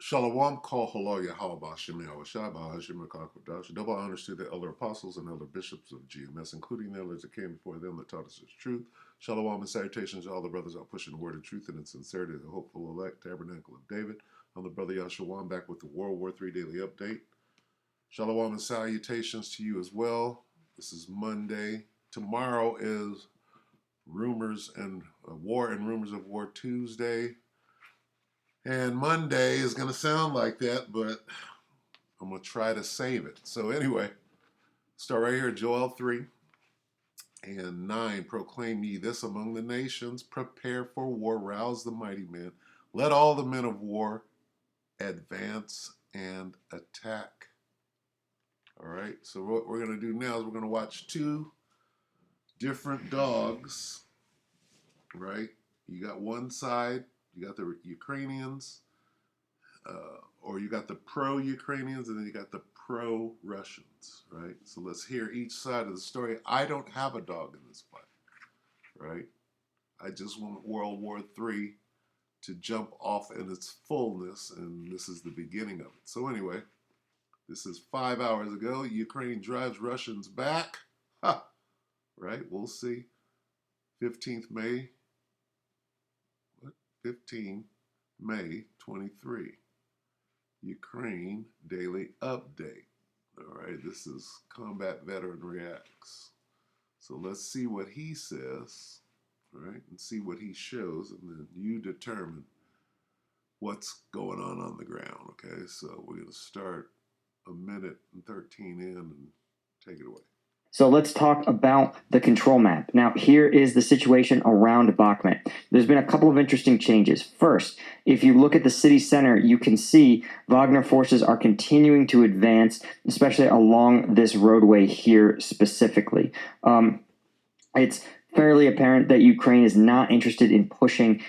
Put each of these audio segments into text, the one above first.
Shalom kol halo Yahweh B'Hashem Yahweh Shai B'Hashem HaKadosh. Double honors to the elder apostles and elder bishops of GMS, including the elders that came before them that taught us the truth. Shalom and salutations to all the brothers out pushing the word of truth and in sincerity, the hopeful elect tabernacle of David. I'm the brother Yahshua back with the WW3 Daily Update. Shalom and salutations to you as well. This is Monday. Tomorrow is Rumors and War and Rumors of War Tuesday. And Monday is going to sound like that, but I'm going to try to save it. So anyway, start right here, Joel 3 and 9. Proclaim ye this among the nations. Prepare for war. Rouse the mighty men. Let all the men of war advance and attack. All right, so what we're going to do now is we're going to watch two different dogs, right? You got one side, you got the Ukrainians, or you got the pro-Ukrainians, and then you got the pro-Russians, right? So let's hear each side of the story. I don't have a dog in this fight, right? I just want World War III to jump off in its fullness, and this is the beginning of it. So anyway, this is 5 hours ago. Ukraine drives Russians back. Ha! Right? We'll see. 15th May. What? 15 May 23. Ukraine Daily Update. All right, this is Combat Veteran Reacts. So let's see what he says, all right, and see what he shows, and then you determine what's going on the ground, okay? So we're going to start a minute and 13 in and take it away. So let's talk about the control map. Now, here is the situation around Bakhmut. There's been a couple of interesting changes. First, if you look at the city center, you can see Wagner forces are continuing to advance, especially along this roadway here specifically. It's fairly apparent that Ukraine is not interested in pushing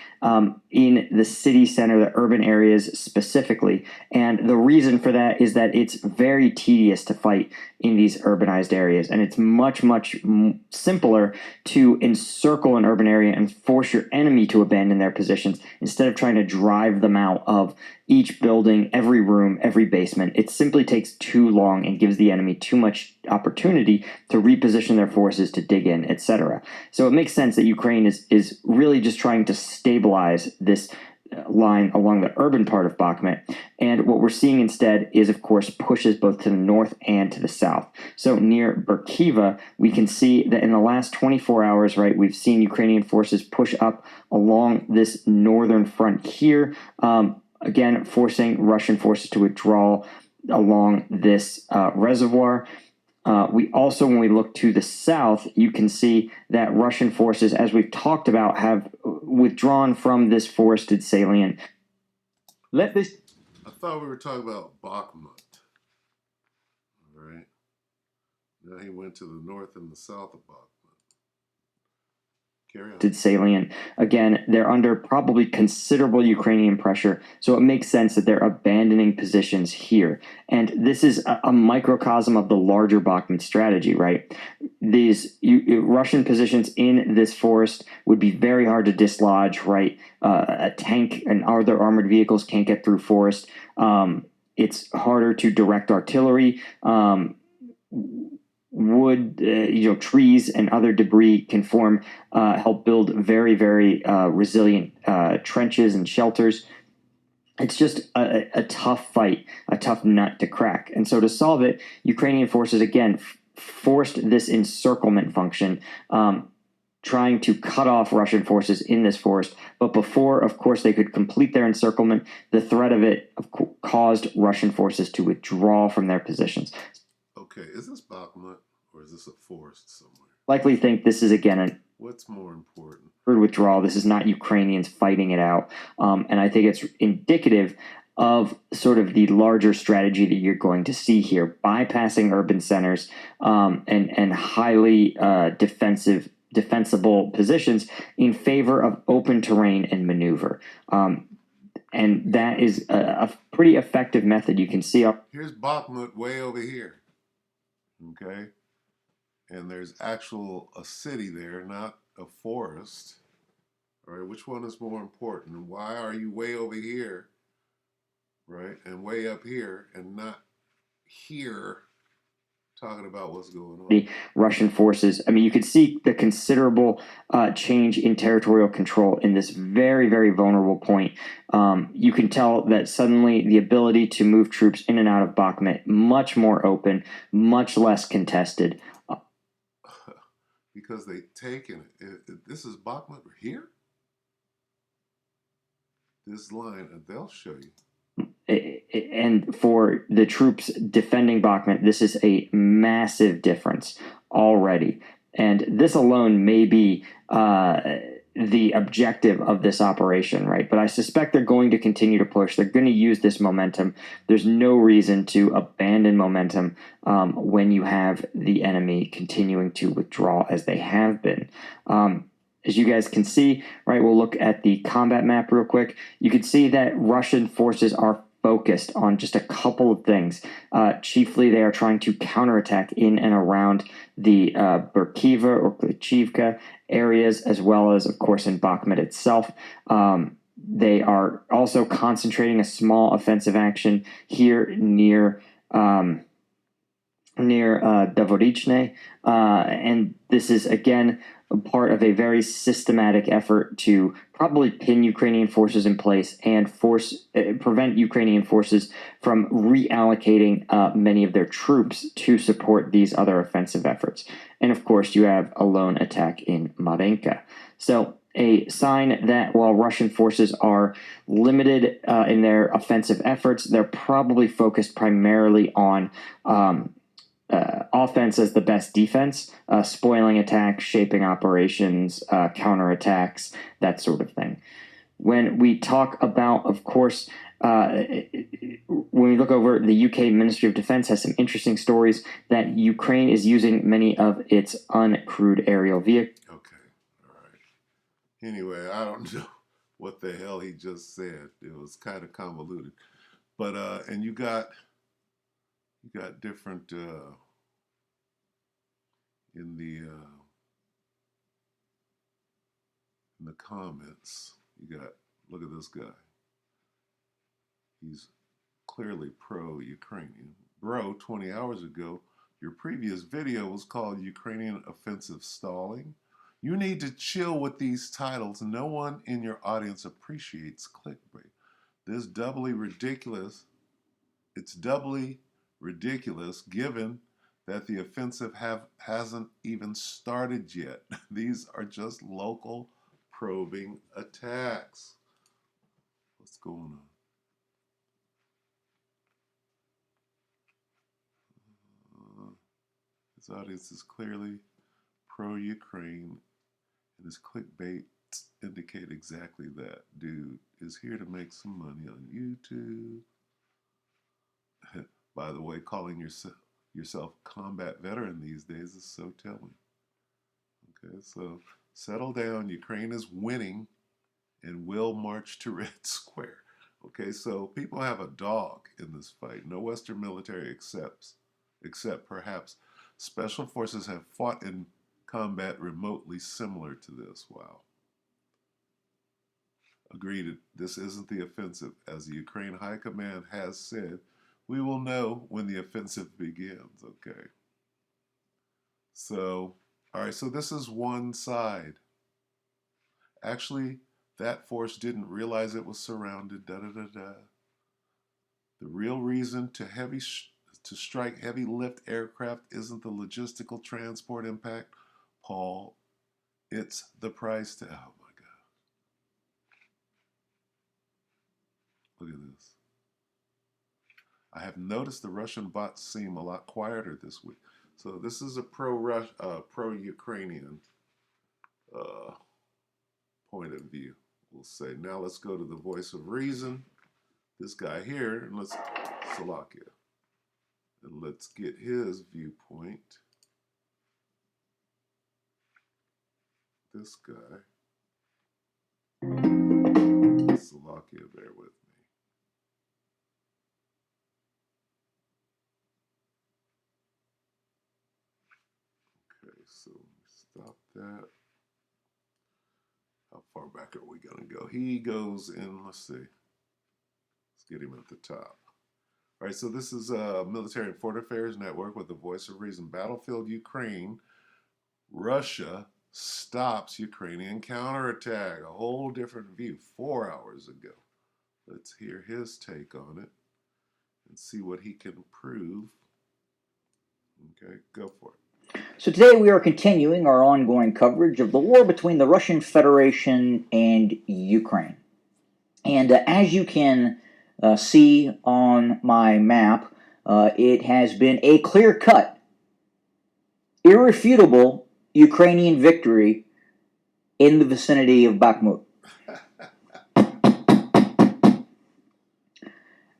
in the city center, the urban areas specifically. And the reason for that is that it's very tedious to fight in these urbanized areas. And it's much, much simpler to encircle an urban area and force your enemy to abandon their positions instead of trying to drive them out of each building, every room, every basement. It simply takes too long and gives the enemy too much opportunity to reposition their forces, to dig in, etc. So it makes sense that Ukraine is really just trying to stabilize this line along the urban part of Bakhmut. And what we're seeing instead is, of course, pushes both to the north and to the south. So near Berkiva, we can see that in the last 24 hours, right, we've seen Ukrainian forces push up along this northern front here, again, forcing Russian forces to withdraw along this reservoir. We also, when we look to the south, you can see that Russian forces, as we've talked about, have withdrawn from this forested salient. I thought we were talking about Bakhmut. All right. Now he went to the north and the south of Bakhmut. Salient. Again, they're under probably considerable Ukrainian pressure, so it makes sense that they're abandoning positions here. And this is a microcosm of the larger Bakhmut strategy, right? These Russian positions in this forest would be very hard to dislodge, right? A tank and other armored vehicles can't get through forest. It's harder to direct artillery. Wood, trees and other debris can help build very, very resilient trenches and shelters. It's just a tough fight, a tough nut to crack. And so to solve it, Ukrainian forces, again, forced this encirclement function, trying to cut off Russian forces in this forest. But before, of course, they could complete their encirclement, the threat of it caused Russian forces to withdraw from their positions. Okay, is this Bakhmut or is this a forest somewhere? Likely think this is, again, what's more important? Withdrawal. This is not Ukrainians fighting it out. And I think it's indicative of sort of the larger strategy that you're going to see here, bypassing urban centers and highly defensible positions in favor of open terrain and maneuver. And that is a pretty effective method. You can see here's Bakhmut way over here. Okay, and there's a city there, not a forest. All right, which one is more important, and why are you way over here right? And way up here and not here talking about what's going on. The Russian forces. I mean, you could see the considerable change in territorial control in this very, very vulnerable point. You can tell that suddenly the ability to move troops in and out of Bakhmut much more open, much less contested. Because they taken it. This is Bakhmut here. This line, and they'll show you. And for the troops defending Bakhmut, this is a massive difference already. And this alone may be the objective of this operation, right? But I suspect they're going to continue to push. They're going to use this momentum. There's no reason to abandon momentum when you have the enemy continuing to withdraw as they have been. As you guys can see, right, we'll look at the combat map real quick. You can see that Russian forces are focused on just a couple of things. Chiefly, they are trying to counterattack in and around the Burkiva or Klitschivka areas, as well as, of course, in Bakhmut itself. They are also concentrating a small offensive action here near Dvorichne, and this is again part of a very systematic effort to probably pin Ukrainian forces in place and prevent Ukrainian forces from reallocating many of their troops to support these other offensive efforts. And of course, you have a lone attack in Marenka. So a sign that while Russian forces are limited in their offensive efforts, they're probably focused primarily on offense as the best defense, spoiling attacks, shaping operations, counterattacks, that sort of thing. When we talk about, of course, when we look over, the UK Ministry of Defense has some interesting stories that Ukraine is using many of its uncrewed aerial vehicles. Okay, all right. Anyway, I don't know what the hell he just said. It was kind of convoluted. But and you got different in the comments. You got, look at this guy. He's clearly pro-Ukrainian. Bro, 20 hours ago, your previous video was called Ukrainian Offensive Stalling. You need to chill with these titles. No one in your audience appreciates clickbait. This doubly ridiculous. It's doubly ridiculous given that the offensive hasn't even started yet. These are just local probing attacks. What's going on? His audience is clearly pro-Ukraine, and his clickbait indicate exactly that. Dude is here to make some money on YouTube. By the way, calling yourself combat veteran these days is so telling. Okay, so settle down. Ukraine is winning and will march to Red Square. Okay, so people have a dog in this fight. No Western military except perhaps special forces have fought in combat remotely similar to this. Wow. Agreed, this isn't the offensive. As the Ukraine High Command has said, we will know when the offensive begins. Okay. So, all right, so this is one side. Actually, that force didn't realize it was surrounded. Da da da da. The real reason to strike heavy lift aircraft isn't the logistical transport impact, Paul. It's the price to. Oh my God! Look at this. I have noticed the Russian bots seem a lot quieter this week. So this is a pro-Ukrainian point of view, we'll say. Now let's go to the voice of reason. This guy here, and let's Slovakia, and let's get his viewpoint. This guy, Slovakia, bear with me. Okay, so stop that. How far back are we gonna go? He goes in, let's see. Let's Get him at the top. All right, so this is a Military and Foreign Affairs Network with the Voice of Reason. Battlefield Ukraine. Russia stops Ukrainian counterattack. A whole different view 4 hours ago. Let's hear his take on it and see what he can prove. Okay, go for it. So today we are continuing our ongoing coverage of the war between the Russian Federation and Ukraine. And as you can see on my map, it has been a clear-cut, irrefutable Ukrainian victory in the vicinity of Bakhmut.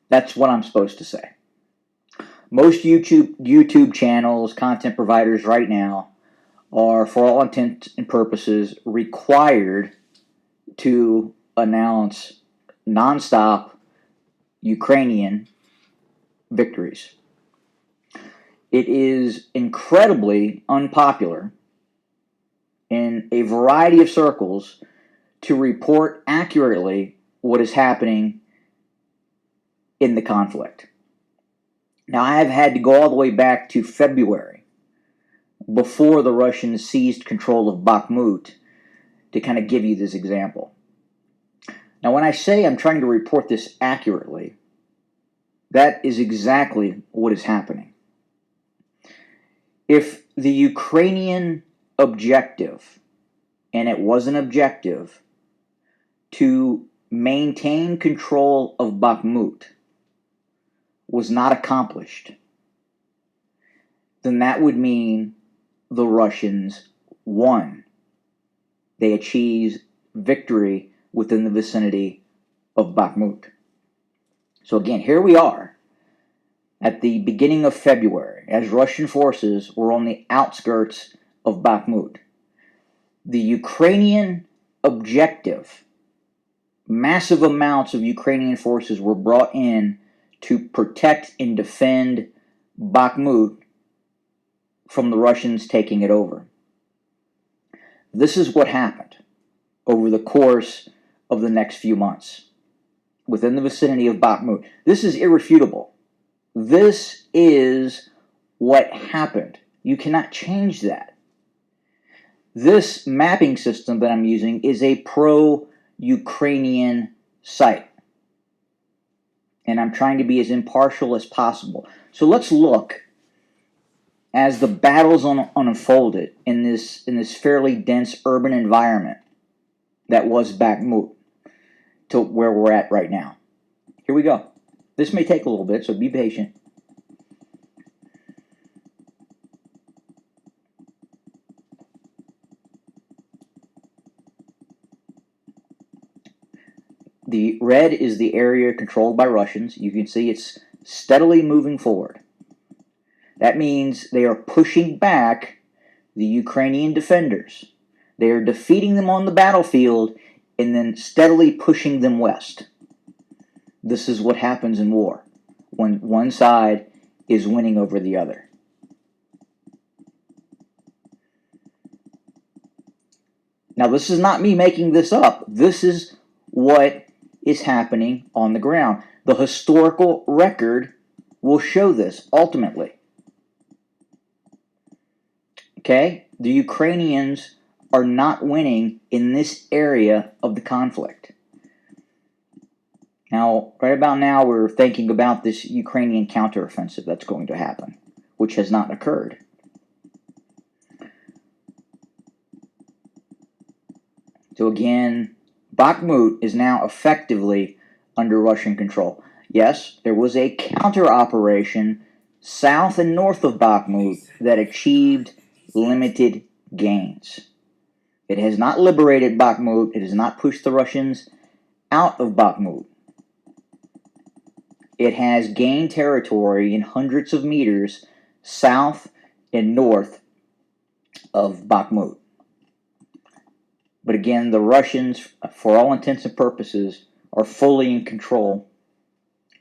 That's what I'm supposed to say. Most YouTube channels, content providers right now are, for all intents and purposes, required to announce nonstop Ukrainian victories. It is incredibly unpopular in a variety of circles to report accurately what is happening in the conflict. Now, I have had to go all the way back to February, before the Russians seized control of Bakhmut, to kind of give you this example. Now, when I say I'm trying to report this accurately, that is exactly what is happening. If the Ukrainian objective, and it was an objective, to maintain control of Bakhmut was not accomplished, then that would mean the Russians won. They achieved victory within the vicinity of Bakhmut. So again, here we are at the beginning of February, as Russian forces were on the outskirts of Bakhmut. The Ukrainian objective, massive amounts of Ukrainian forces were brought in to protect and defend Bakhmut from the Russians taking it over. This is what happened over the course of the next few months within the vicinity of Bakhmut. This is irrefutable. This is what happened. You cannot change that. This mapping system that I'm using is a pro-Ukrainian site. And I'm trying to be as impartial as possible. So let's look as the battles unfolded in this fairly dense urban environment that was Bakhmut to where we're at right now. Here we go. This may take a little bit, so be patient. The red is the area controlled by Russians. You can see it's steadily moving forward. That means they are pushing back the Ukrainian defenders. They are defeating them on the battlefield and then steadily pushing them west. This is what happens in war when one side is winning over the other. Now, this is not me making this up. This is what is happening on the ground. The historical record will show this ultimately. Okay? The Ukrainians are not winning in this area of the conflict. Now, right about now, we're thinking about this Ukrainian counteroffensive that's going to happen, which has not occurred. So again, Bakhmut is now effectively under Russian control. Yes, there was a counter-operation south and north of Bakhmut that achieved limited gains. It has not liberated Bakhmut. It has not pushed the Russians out of Bakhmut. It has gained territory in hundreds of meters south and north of Bakhmut. But again, the Russians, for all intents and purposes, are fully in control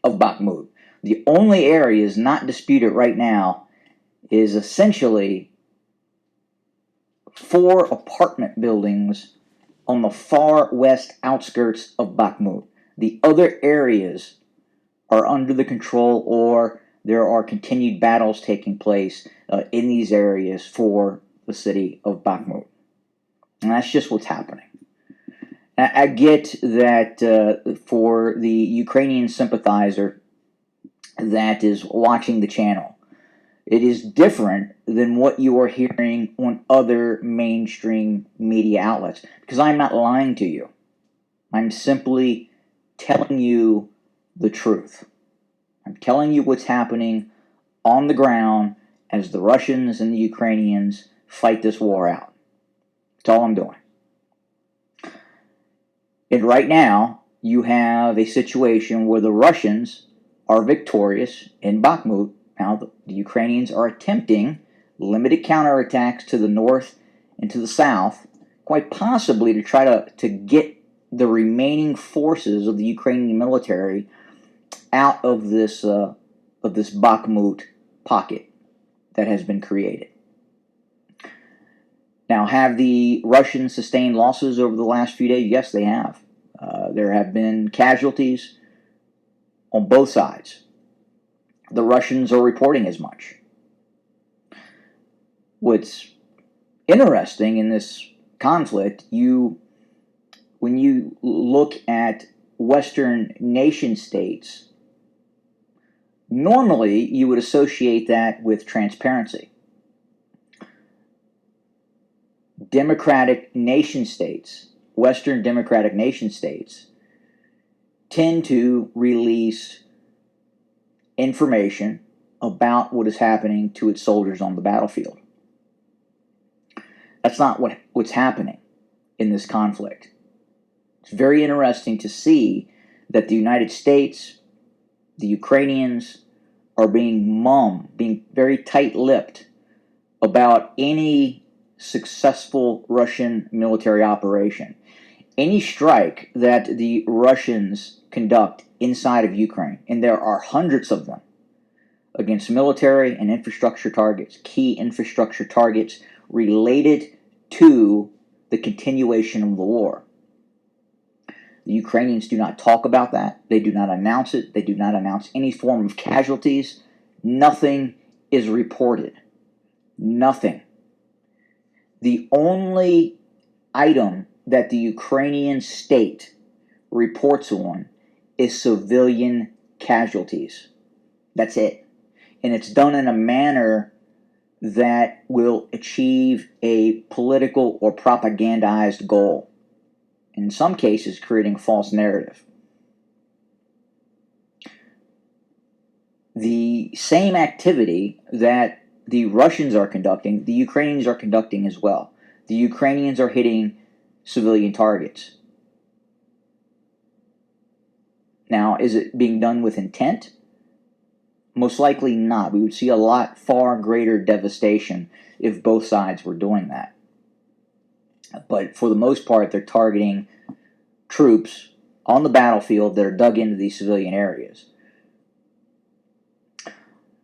of Bakhmut. The only areas not disputed right now is essentially 4 apartment buildings on the far west outskirts of Bakhmut. The other areas are under the control, or there are continued battles taking place in these areas for the city of Bakhmut. And that's just what's happening. I get that for the Ukrainian sympathizer that is watching the channel, it is different than what you are hearing on other mainstream media outlets, because I'm not lying to you. I'm simply telling you the truth. I'm telling you what's happening on the ground as the Russians and the Ukrainians fight this war out. That's all I'm doing. And right now, you have a situation where the Russians are victorious in Bakhmut. Now, the Ukrainians are attempting limited counterattacks to the north and to the south, quite possibly to try to get the remaining forces of the Ukrainian military out of this Bakhmut pocket that has been created. Now, have the Russians sustained losses over the last few days? Yes, they have. There have been casualties on both sides. The Russians are reporting as much. What's interesting in this conflict, when you look at Western nation states, normally you would associate that with transparency. Democratic nation states, Western democratic nation states, tend to release information about what is happening to its soldiers on the battlefield. That's not what's happening in this conflict. It's very interesting to see that the United States, the Ukrainians, are being mum, being very tight-lipped about any successful Russian military operation. Any strike that the Russians conduct inside of Ukraine, and there are hundreds of them, against military and infrastructure targets, key infrastructure targets related to the continuation of the war. The Ukrainians do not talk about that. They do not announce it. They do not announce any form of casualties. Nothing is reported. Nothing. The only item that the Ukrainian state reports on is civilian casualties. That's it. And it's done in a manner that will achieve a political or propagandized goal. In some cases, creating a false narrative. The same activity that the Russians are conducting, the Ukrainians are conducting as well. The Ukrainians are hitting civilian targets. Now, is it being done with intent? Most likely not. We would see a lot far greater devastation if both sides were doing that. But for the most part, they're targeting troops on the battlefield that are dug into these civilian areas.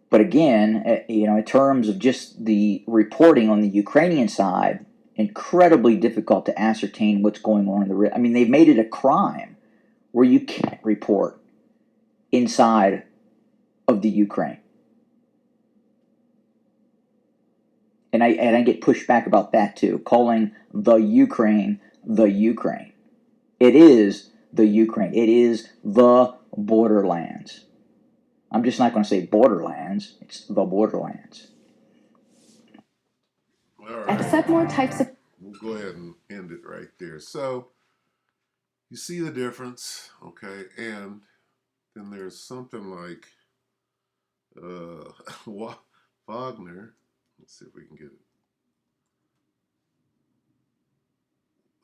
But again, in terms of just the reporting on the Ukrainian side, incredibly difficult to ascertain what's going on in the. I mean, they've made it a crime where you can't report inside of the Ukraine. And I get pushed back about that too, calling the Ukraine the Ukraine. It is the Ukraine. It is the borderlands. I'm just not going to say borderlands. It's the borderlands. All right. Accept more types of. We'll go ahead and end it right there. So you see the difference, okay? And then there's something like Wagner. Let's see if we can get it.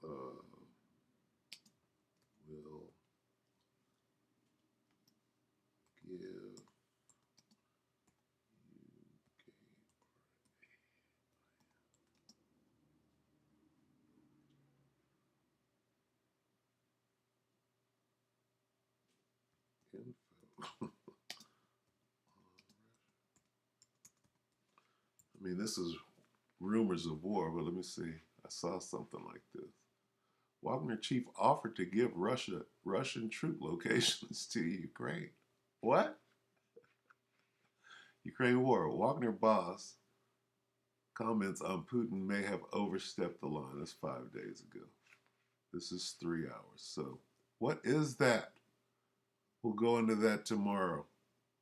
Will give info. I mean, this is rumors of war, but let me see. I saw something like this. Wagner chief offered to give Russian troop locations to Ukraine. What? Ukraine war. Wagner boss comments on Putin may have overstepped the line. That's 5 days ago. This is 3 hours. So, what is that? We'll go into that tomorrow.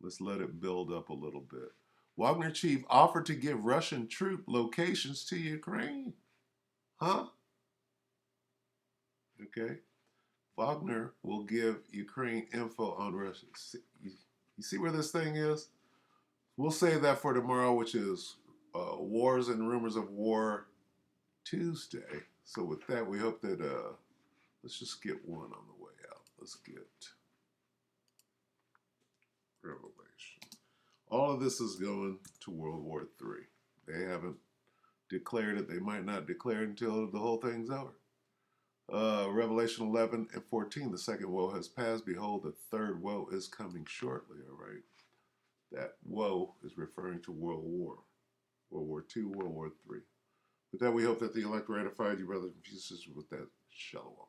Let's let it build up a little bit. Wagner chief offered to give Russian troop locations to Ukraine. Huh? Okay. Wagner will give Ukraine info on Russia. You see where this thing is? We'll save that for tomorrow, which is Wars and Rumors of War Tuesday. So with that, we hope that let's just get one on the way out. Let's get Revelation. All of this is going to World War III. They haven't declared it. They might not declare it until the whole thing's over. Revelation 11 and 14, the second woe has passed. Behold, the third woe is coming shortly, all right? That woe is referring to World War II, World War III. With that, we hope that the elect ratified you, brothers and sisters, with that. Shalom.